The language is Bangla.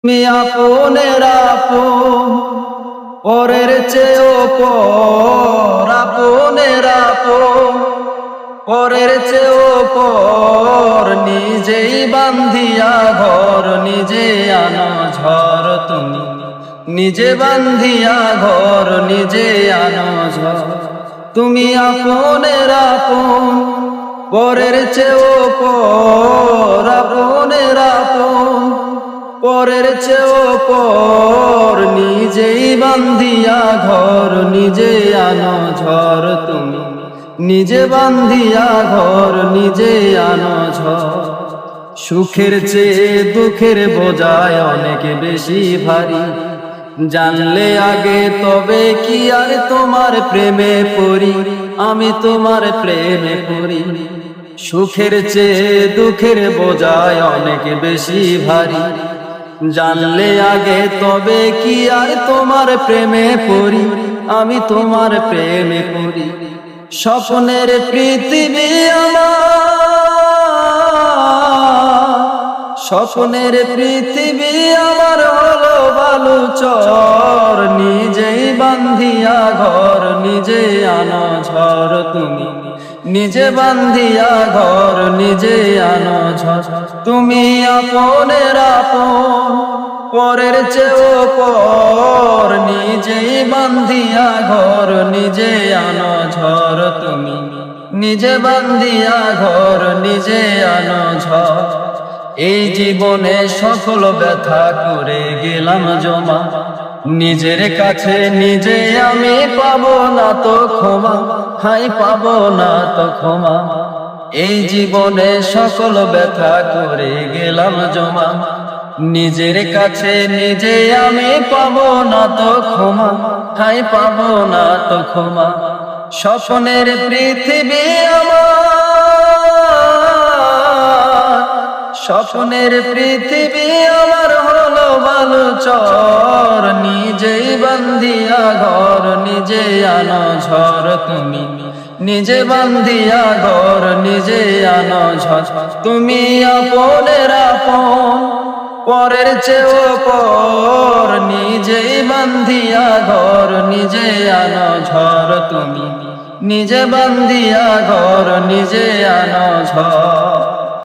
তুমি আপনের আপন, পরের চেয়েও পর, আপনের আপন, পরের চেয়েও পর, নিজেই বান্ধিয়া ঘর, নিজে আনো ঝড়। তুমি নিজে বান্ধিয়া ঘর, নিজে আনো ঝড়। তুমি আপনের আপন, পরের চেয়েও পর, আপনের আপন, পরের চেয়েও পর, নিজেই বান্ধিয়া ঘর, নিজে আনো ঝড়। তুমি নিজে বান্ধিয়া ঘর, নিজে আনো ঝড়। সুখের চেয়ে দুঃখের বোঝায় অনেক বেশি ভারী, জানলে আগে তবে কি আর তোমার প্রেমে পড়ি, আমি তোমার প্রেমে পড়ি। সুখের চেয়ে দুঃখের বোঝায় অনেক বেশি ভারী, জানলে আগে তবে কি আর তোমার প্রেমে পড়ি, আমি তোমার প্রেমে পড়ি। স্বপ্নের পৃথিবী আমার, স্বপ্নের পৃথিবী আমার হলো বালুচর, নিজেই বান্ধিয়া ঘর, নিজে আনো ঝড়। তুমি নিজে বান্ধিয়া ঘর, নিজে আনো ঝড়। তুমি আপনের আপন, পরের চেয়েও পর, নিজেই বান্ধিয়া ঘর, নিজে আনো ঝড়। তুমি নিজে বান্ধিয়া ঘর, নিজে আনো ঝড়। এই জীবনে সকল ব্যথা করে গেলাম জমা, নিজের কাছে নিজে আমি পাবো না তো ক্ষমা, হাই পাবো না তো ক্ষমা। এই জীবনে সকল ব্যথা করে গেলাম জমা, নিজের কাছে নিজে আমি পাবো না তো ক্ষমা, হাই পাবো না তো ক্ষমা। স্বপ্নের পৃথিবী আমার, স্বপ্নের পৃথিবী আমার হলো বালুচর, নিজেই বান্ধিয়া ঘর, নিজে আনো ঝড়। তুমি নিজে বান্ধিয়া ঘর, নিজে আনো ঝড়। তুমি আপনের আপন, পরের চেয়েও পর, নিজেই বান্ধিয়া ঘর, নিজে আনো ঝড়। তুমি নিজে বান্ধিয়া ঘর, নিজে আনো ঝড়।